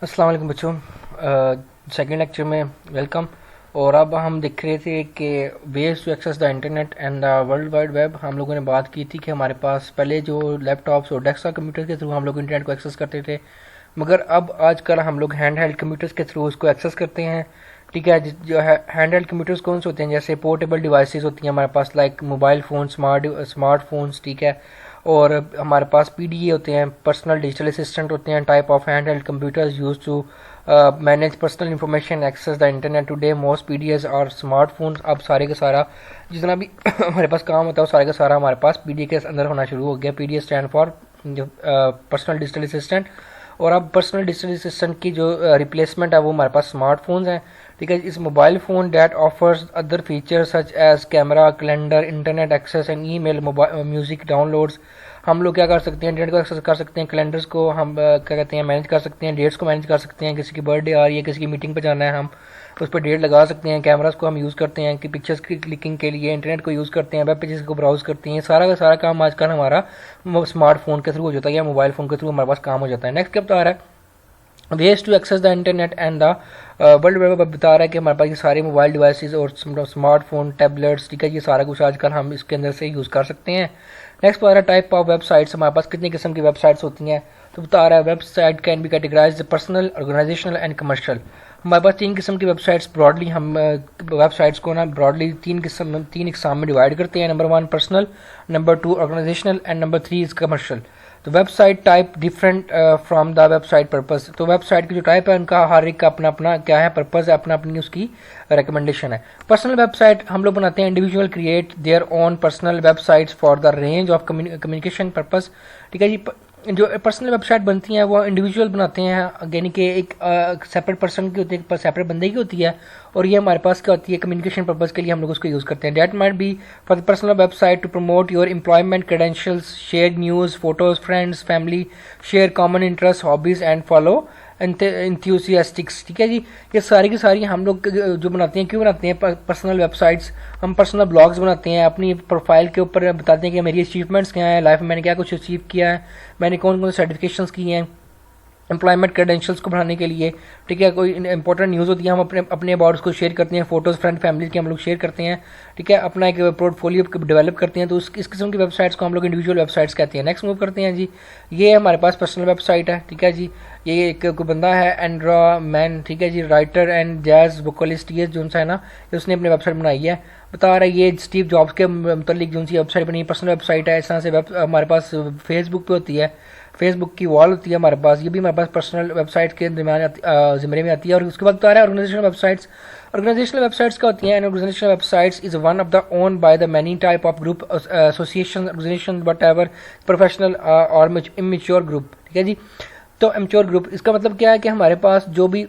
अस्सलाम वालेकुम बच्चों। सेकंड लेक्चर में वेलकम। और अब हम देख रहे थे कि ways to access the internet and the world wide web. हम लोगों ने बात की थी कि हमारे पास पहले जो लैपटॉप्स और डेस्कटॉप कंप्यूटर के थ्रू हम लोग इंटरनेट को एक्सेस करते थे, मगर अब आजकल हम लोग हैंड हेल्ड कंप्यूटर्स के थ्रू उसको एक्सेस करते हैं। ठीक है, जो है हैंड हेल्ड कंप्यूटर्स कौन से होते हैं, जैसे पोर्टेबल डिवाइसेस होती हैं हमारे पास, लाइक मोबाइल फ़ोन, स्मार्टफोन्स। ठीक है, और हमारे पास पीडीए होते हैं, पर्सनल डिजिटल असिस्टेंट होते हैं, type of hand held computers use to manage personal information, access the internet. Today most PDAs और स्मार्टफोन्स। अब सारे का सारा जितना भी हमारे पास काम होता है वो सारे का सारा हमारे पास पीडीए के अंदर होना शुरू हो गया। PDA stand for personal digital assistant. और अब पर्सनल डिजिटल असिस्टेंट की जो रिप्लेसमेंट है वो हमारे पास स्मार्टफोन्स हैं। ठीक है, इस mobile phone that offers other features such as camera, calendar, internet access and email, music downloads. हम लोग क्या कर सकते हैं, इंटरनेट को एक्सेस कर सकते हैं, कैलेंडर्स को हम क्या कहते हैं मैनेज कर सकते हैं, डेट्स को मैनेज कर सकते हैं, किसी की बर्थडे आ रही है, किसी की मीटिंग पे जाना है, हम उस पर डेट लगा सकते हैं। कैमरास को हम यूज़ करते हैं कि पिक्चर्स की क्लिकिंग के लिए, इंटरनेट को यूज़ करते हैं, वेब पेजेस को ब्राउज करते हैं। सारा का सारा काम आजकल हमारा स्मार्टफोन के थ्रू हो जाता है या मोबाइल फ़ोन के थ्रू हमारे पास काम हो जाता है। नेक्स्ट क्या बता रहा है, ways to access the internet and the world web. बता रहा है कि हमारे पास ये सारे मोबाइल डिवाइसेस और स्मार्टफोन, टैबलेट्स, ठीक है, ये सारा कुछ आजकल हम इसके अंदर से यूज़ कर सकते हैं। नेक्स्ट बता रहा है टाइप ऑफ वेबसाइट्स, हमारे पास कितनी किस्म की वेबसाइट्स होती हैं। तो बता रहा है website can be categorise personal, organisational and commercial. हमारे पास तीन किस्म की वेबसाइट्स ब्रॉडली, हम वेबसाइट्स को ना ब्रॉडली तीन इकसाम में डिवाइड करते हैं। Number 1 personal, number 2 organizational and number 3 is commercial. तो website type different from the website purpose. तो वेबसाइट की जो टाइप है उनका हर एक का अपना अपना क्या है पर्पस है, अपना अपनी उसकी रिकमेंडेशन है। पर्सनल वेबसाइट हम लोग बनाते हैं, individual create their own personal websites for the range of communication purpose. ठीक है जी, जो पर्सनल वेबसाइट बनती हैं वो इंडिविजुअल बनाते हैं, यानी कि एक सेपरेट पर्सन की होती है, सेपरेट बंदे की होती है, और ये हमारे पास क्या होती है कम्युनिकेशन पर्पस के लिए हम लोग उसको यूज़ करते हैं। That might be for the personal website to promote your employment credentials, share news, photos, friends, family, share common interest, hobbies and follow enthusiastics. ठीक है जी, ये सारी की सारी हम लोग जो बनाते हैं, क्यों बनाते हैं पर्सनल वेबसाइट्स। हम पर्सनल ब्लॉग्स बनाते हैं, अपनी प्रोफाइल के ऊपर बताते हैं कि मेरी अचीवमेंट्स क्या हैं लाइफ में, मैंने क्या कुछ अचीव किया है, मैंने कौन कौन से सर्टिफिकेशंस की हैं एम्प्लॉयमेंट क्रेडेंशियल्स को बढ़ाने के लिए। ठीक है, कोई इंपॉर्टेंट न्यूज़ होती है हम अपने अपने अबाउट उसको शेयर करते हैं, फोटोज़ फ्रेंड फैमिली के हम लोग शेयर करते हैं। ठीक है, अपना एक पोर्टफोलियो डेवलप करते हैं। तो इस किस्म की वेबसाइट्स को हम लोग इंडिविजुअल वेबसाइट्स कहते हैं। नेक्स्ट मूव करते हैं जी, ये हमारे पास पर्सनल वेबसाइट है। ठीक है जी, ये एक कोई बंदा है एंड्रा मैन, ठीक है जी, राइटर एंड जैज वोकलिस्ट, ये जो सा है ना, उसने अपनी वेबसाइट बनाई है। बता रहा है ये स्टीव जॉब्स के मतलब जो सी वेबसाइट बनी, पर्सनल वेबसाइट है। इस तरह से हमारे पास फेसबुक पे होती है, फेसबुक की वॉल होती है हमारे पास, ये भी हमारे पास पर्सनल वेबसाइट के ज़िम्मे में आती है। और उसके बाद बता रहा है ऑर्गेनाइजेशनल वेबसाइट्स। ऑर्गेनाइजेशनल वेबसाइट्स क्या होती हैं, and organisational websites is one of the own by the many type of group, association, organisation, whatever, professional और इमेच्योर ग्रुप। ठीक है जी, तो इमेच्योर ग्रुप इसका मतलब क्या है कि हमारे पास जो भी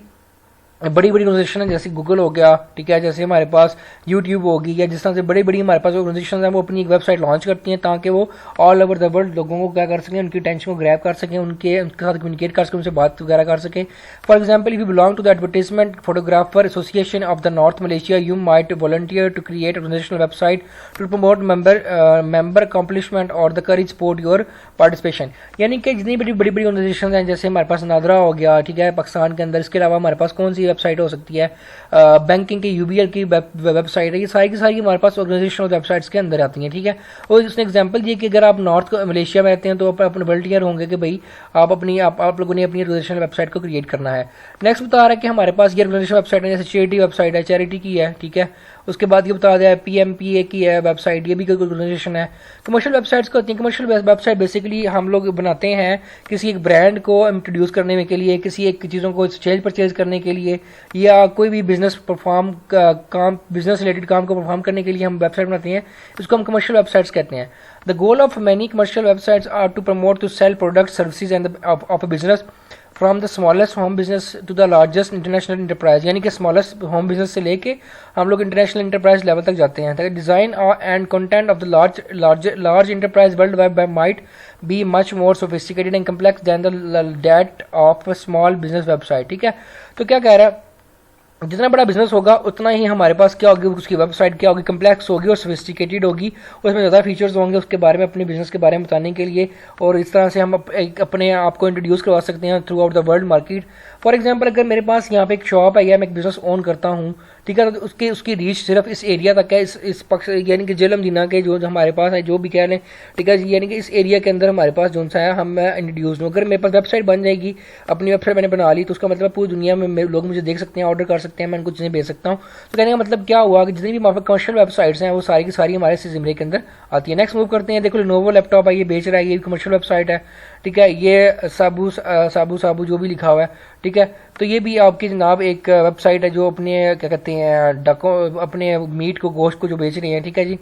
बड़ी बड़ी ऑर्गेनाइजेशन है, जैसे गूगल हो गया, ठीक है, जैसे हमारे पास यूट्यूब होगी, या जिस तरह से बड़ी बड़ी हमारे पास ऑर्गेनाइजेशन है वो अपनी एक वेबसाइट लॉन्च करती हैं ताकि वो ऑल ओवर द वर्ल्ड लोगों को क्या कर सकें, उनकी टेंशन को ग्रैब कर सकें, उनके साथ कम्युनिकेट कर सकें, उनसे बात वगैरह कर सकें। For example, if you belong to the advertisement photographer association of the north Malaysia, you might volunteer to create organizational website to promote member accomplishment और the courage support your participation. यानी कि जितनी बड़ी बड़ी बड़ी ऑर्गेनाइजेशन हैं, जैसे हमारे पास नादरा हो गया, ठीक है, पाकिस्तान के अंदर, इसके अलावा हमारे पास कौन सी वेबसाइट हो सकती है, बैंकिंग की यूबीएल की वेबसाइट है, ये सारी की सारी हमारे पास ऑर्गेनाइजेशनल वेबसाइट्स के अंदर आती हैं। ठीक है, और उसने एग्जांपल दिए कि अगर आप नॉर्थ मलेशिया में रहते हैं तो आप अपने वॉलंटियर होंगे कि भाई आप लोगों ने अपनी ऑर्गेनाइजेशनल वेबसाइट को क्रिएट करना है। नेक्स्ट बता रहा है कि हमारे पास ये ऑर्गेनाइजेशन वेबसाइट है, जैसे चैरिटी वेबसाइट है, चैरिटी की है। ठीक है, उसके बाद ये बता दिया पीएमपीए की है वेबसाइट, ये भी कोई ऑर्गेनाइजेशन है। कमर्शियल वेबसाइट्स को होती हैं, कमर्शियल वेबसाइट बेसिकली हम लोग बनाते हैं किसी एक ब्रांड को इंट्रोड्यूस करने के लिए, किसी एक चीज़ों को सेल परचेज करने के लिए, या कोई भी बिजनेस बिजनेस रिलेटेड काम को परफॉर्म करने के लिए हम वेबसाइट बनाते हैं। इसको हम कमर्शियल वेबसाइट्स कहते हैं। The goal of many commercial websites are to promote to sell product services and of a business from the smallest home business to the largest international enterprise, यानी कि स्मॉलेस्ट होम बिजनेस से लेके हम लोग international enterprise level तक जाते हैं। ताकि design and content of the large enterprise world wide might be much more sophisticated and complex than the that of small business website. ठीक है, तो क्या कह रहा है जितना बड़ा बिजनेस होगा उतना ही हमारे पास क्या होगी, उसकी वेबसाइट क्या होगी, कम्प्लेक्स होगी और सोफिस्टिकेटेड होगी, उसमें ज़्यादा फीचर्स होंगे उसके बारे में, अपने बिजनेस के बारे में बताने के लिए। और इस तरह से हम अपने आप को इंट्रोड्यूस करवा सकते हैं through out the world market. For example अगर मेरे पास यहाँ पे एक शॉप है या मैं एक बिजनेस ओन करता हूँ, ठीक है, तो उसकी रीच सिर्फ इस एरिया तक है, इस पक्ष यानी कि जेल मदीना के जो हमारे पास है, जो भी कह लें, ठीक है जी, यानी कि इस एरिया के अंदर हमारे पास जो सा है हम इंट्रोड्यूस हूँ। अगर मेरे पास वेबसाइट बन जाएगी, अपनी वेबसाइट मैंने बना ली, तो उसका मतलब पूरी दुनिया में लोग मुझे देख सकते हैं, ऑर्डर कर सकते हैं, मैं उनको चीज़ें भेज सकता हूँ। तो कहने का मतलब क्या हुआ कि जितनी भी कमर्शियल वेबसाइट्स हैं वो सारी की सारी हमारे जिमरे के अंदर आती है। नेक्स्ट मूव करते हैं, देखो लेनोवो लैपटॉप है, ये बेच रहा है, ये कमर्शियल वेबसाइट है, ठीक है, ये साबू साबू साबू जो भी लिखा हुआ है, ठीक है, तो ये भी आपकी जनाब एक वेबसाइट है जो अपने क्या कहते हैं डको अपने मीट को, गोश्त को जो बेच रही है, ठीक है जी।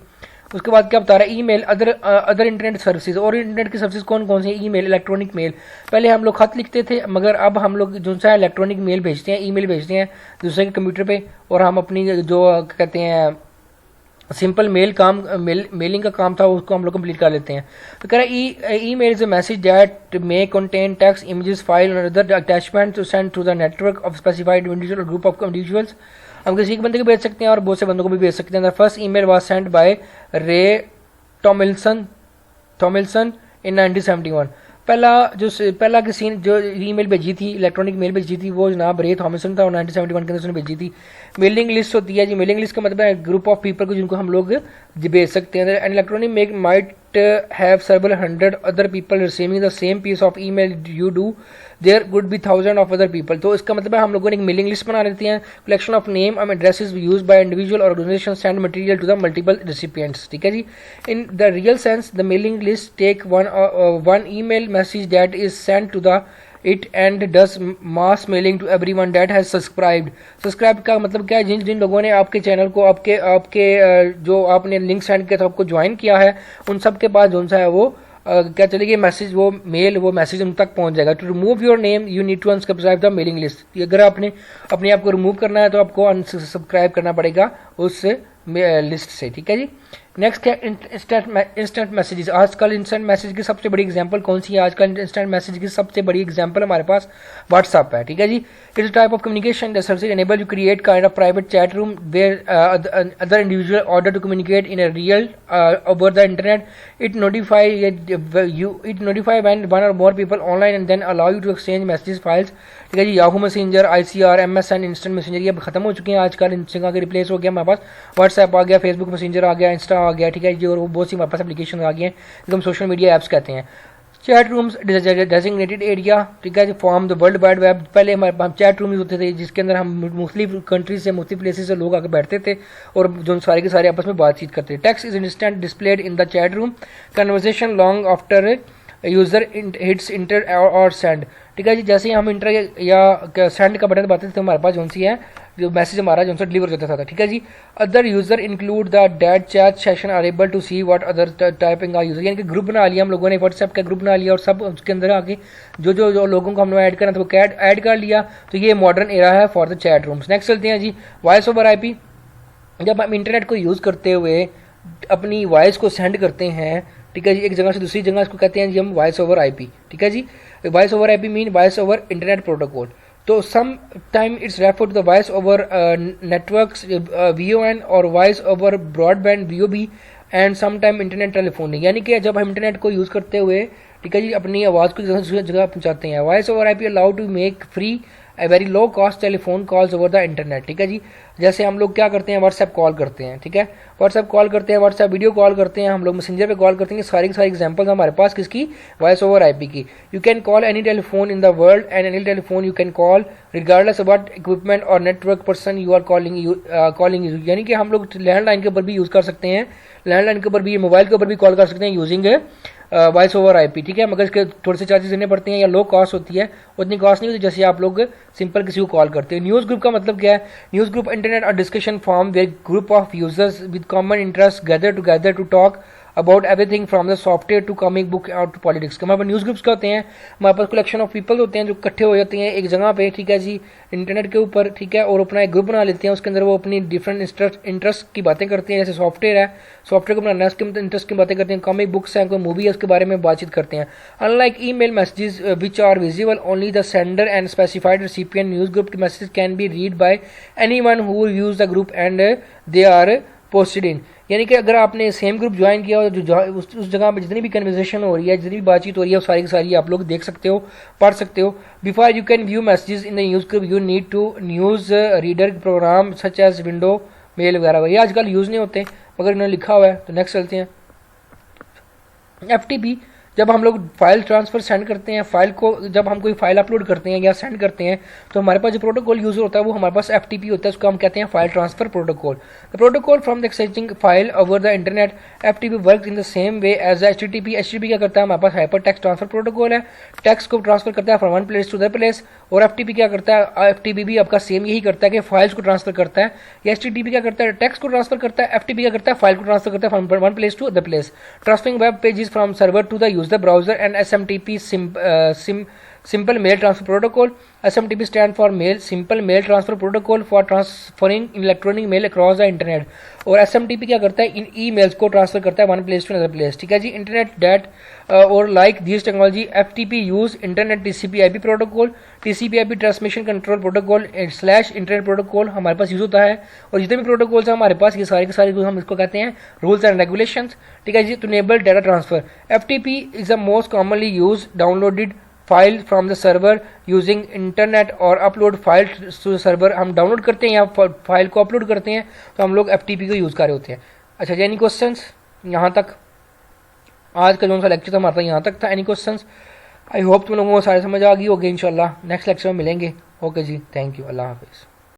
उसके बाद क्या बता रहा है, ईमेल, अदर इंटरनेट सर्विसेज। और इंटरनेट की सर्विसेज कौन कौन सी है? Email, electronic mail. पहले हम लोग खत लिखते थे, मगर अब हम लोग जो सा इलेक्ट्रॉनिक मेल भेजते हैं, ईमेल भेजते हैं दूसरे के कंप्यूटर पे, और हम अपनी जो कहते हैं सिंपल मेलिंग का काम था उसको हम लोग कंप्लीट कर लेते हैं। तो कह रहा है email is a message that may contain text, images, file और other attachment to send to the network of specified individual और ग्रुप ऑफ इंडिविजुअल्स। हम किसी एक बंदे को भेज सकते हैं और बहुत से बंदों को भी भेज सकते हैं। The first email was sent by रे टॉमिल्सन इन 1971। पहला की सीन जो ईमेल भेजी थी, इलेक्ट्रॉनिक मेल भेजी थी, वो जनाब रे थॉमसन था और 1971 के अंदर उसने भेजी थी। मेलिंग लिस्ट होती है जी, मेलिंग लिस्ट का मतलब है ग्रुप ऑफ पीपल को जिनको हम लोग भेज सकते हैं। And electronic mail might have several hundred other people receiving the same piece of email you do, there could be thousand of other people। तो इसका मतलब है हम लोगों ने एक मेलिंग लिस्ट बना लेते हैं, collection of name and addresses used by individual organization send material to the multiple recipients, ठीक है जी। In the real sense the mailing list take one email message that is sent to the it and does mass mailing to everyone that has subscribed. Subscribe का मतलब क्या है? जिन जिन लोगों ने आपके चैनल को, आपके जो आपने लिंक सेंड किया था, आपको ज्वाइन किया है, उन सब के पास जो सा है वो क्या चलेगी मैसेज, वो मैसेज उन तक पहुंच जाएगा। To remove your name you need to unsubscribe the mailing list. अगर आपने अपने आप को रिमूव करना है तो आपको अनसब्सक्राइब करना पड़ेगा उस लिस्ट से, ठीक है जी। नेक्स्ट है इंस्टेंट मैसेजेस। आजकल इंस्टेंट मैसेज की सबसे बड़ी एग्जांपल कौन सी है? आजकल इंस्टेंट मैसेज की सबसे बड़ी एग्जांपल हमारे पास व्हाट्सएप है, ठीक है जी। It's type of communication that service enable you create kind of private chat room where other individual order to communicate in a real over the internet. It notify when one और more people online and then allow you to exchange messages files, ठीक है जी। Yahoo messenger, ICR, MSN, instant messenger ये खत्म हो चुके हैं आजकल, इनसे आगे रिप्लेस हो गया हमारे पास व्हाट्सएप आ गया, फेसबुक मैसेंजर आ गया, इंस्टा आ गया, ठीक है जी। और वो बहुत सी हमारे पास एप्लीकेशन आ गई हैं जिनको हम सोशल मीडिया ऐप्स कहते हैं। चैट रूम्स डेजिग्नेटेड एरिया, ठीक है जी, form the world wide web. पहले हमारे पास चैट रूम होते थे जिसके अंदर हम मुख्तलिफ कंट्रीज से, मुख्तलिफ प्लेसेस से लोग आकर बैठते थे और जो सारे के सारे आपस में बातचीत करते थे। Text is instant displayed in the chat room, conversation long after user hits inter और सेंड, ठीक है जी। जैसे ही हम इंटर या सेंड का बटन दबाते थे तो हमारे पास जो सी है जो मैसेज हमारा जो डिलीवर करता था, ठीक है जी। Other user include the that chat session are able to see what other typing are user, यानी कि ग्रुप बना लिया हम लोगों ने, व्हाट्सएप का ग्रुप बना लिया और सब उसके अंदर आके जो लोगों को हमने ऐड करना था वो ऐड कर लिया। तो ये मॉडर्न एरा है for the chat rooms. Next चलते हैं जी, वॉइस ओवर IP। जब हम इंटरनेट को यूज़ करते हुए अपनी वॉइस को सेंड करते हैं, ठीक है जी, एक जगह से दूसरी जगह, इसको कहते हैं जी हम वॉइस ओवर IP, ठीक है जी। Voice over IP mean voice over internet protocol. तो some time it's refer to the voice over networks VON और voice over broadband VOB and some time internet telephonic, यानी कि जब हम इंटरनेट को यूज़ करते हुए, ठीक है जी, अपनी आवाज़ को दूसरी जगह पहुंचाते हैं। Voice over IP allow to make free a very low cost telephone calls over the internet, ठीक है जी। जैसे हम लोग क्या करते हैं, व्हाट्सएप कॉल करते हैं, ठीक है, व्हाट्सएप कॉल करते हैं, व्हाट्सएप वीडियो कॉल करते हैं, हम लोग मैसेंजर पे कॉल करते हैं। सारी की सारी एग्जांपल्स हमारे पास किसकी? वॉइस ओवर IP की। You can call any telephone in the world and any telephone you can call regardless of what equipment और network person you are calling, यानी कि हम लोग लैंडलाइन के ऊपर भी यूज़ कर सकते हैं, लैंडलाइन के ऊपर भी, मोबाइल के ऊपर भी कॉल कर सकते हैं यूजिंग वॉइस ओवर IP, ठीक है। मगर इसके थोड़े से चार्जेस देने पड़ते हैं या लो कॉस्ट होती है, उतनी कॉस्ट नहीं होती जैसे आप लोग सिंपल किसी को कॉल करते हैं। न्यूज़ ग्रुप का मतलब क्या है? न्यूज़ ग्रुप इंटरनेट और discussion form where group of users with common interest gather to talk about everything from the software to comic book और टू पॉलिटिक्स। हमारे पास न्यूज़ ग्रुप्स क्या होते हैं, हमारे पास कलेक्शन ऑफ पीपल होते हैं जो इकट्ठे हो जाते हैं एक जगह पे, ठीक है जी, इंटरनेट के ऊपर, ठीक है, और अपना एक ग्रुप बना लेते हैं। उसके अंदर वो अपनी डिफरेंट इंटरेस्ट की बातें करते हैं, जैसे सॉफ्टवेयर है, सॉफ्टवेयर को बनाना है, उसके इंटरेस्ट की बातें करते हैं, कॉमिक बुक्स हैं, कोई मूवी है, उसके बारे में बातचीत करते हैं। Unlike email messages which are visible only the sender and specified recipient, news group के message can be read by anyone who use the group and they are posted in. यानी कि अगर आपने सेम ग्रुप ज्वाइन किया और उस जगह पर जितनी भी कन्वर्सेशन हो रही है, जितनी भी बातचीत हो रही है, वो सारी की सारी आप लोग देख सकते हो, पढ़ सकते हो। Before you can view messages in the news group you need to news reader program such as window mail वगैरह। ये आजकल यूज़ नहीं होते मगर इन्होंने लिखा हुआ है। तो नेक्स्ट चलते हैं। FTP, जब हम लोग फाइल ट्रांसफर सेंड करते हैं, फाइल को जब हम कोई फाइल अपलोड करते हैं या सेंड करते हैं, तो हमारे पास जो प्रोटोकॉल यूज होता है वो हमारे पास FTP होता है, उसको हम कहते हैं file transfer protocol. The protocol from the exchanging file over the internet, FTP work in the same way as HTTP। HTTP क्या करता है, हमारे पास हाइपर टेक्स्ट ट्रांसफर प्रोटोकॉल है, टेक्स्ट को ट्रांसफर करता है from one place to the place. और FTP क्या करता है, FTP भी आपका सेम यही करता है कि फाइल्स को ट्रांसफर करता है। HTTP क्या करता है, टेक्स्ट को ट्रांसफर करता है, FTP क्या करता है, फाइल को ट्रांसफर करता है from one place to the place. Transferring web pages from server to the user browser and SMTP simple mail transfer protocol. SMTP stand for mail simple mail transfer protocol for transferring electronic mail across the internet। और SMTP क्या करता है, इन emails को transfer करता है one place to another place, ठीक है जी। इंटरनेट डेट और like this technology FTP use internet TCP/IP प्रोटोकॉल, TCP/IP transmission control protocol slash internet protocol हमारे पास यूज होता है। और जितने भी प्रोटोकॉल्स हैं हमारे पास, ये सारे के सारे हम इसको कहते हैं रूल्स एंड रेगुलेशंस, ठीक है जी। To enable data transfer, FTP is the most commonly use downloaded file from the server using internet और अपलोड फाइल टू सर्वर। हम डाउनलोड करते हैं या फाइल को अपलोड करते हैं तो हम लोग FTP को यूज़ कर रहे होते हैं। अच्छा जी, एनी क्वेश्चंस यहाँ तक? आज का जो सा लेक्चर था हमारा यहाँ तक था। Any questions? आई होप तुम लोगों को सारे समझ आ गई होगी। इंशाल्लाह नेक्स्ट लेक्चर में मिलेंगे। ओके जी, थैंक यू, अल्लाह हाफिज़।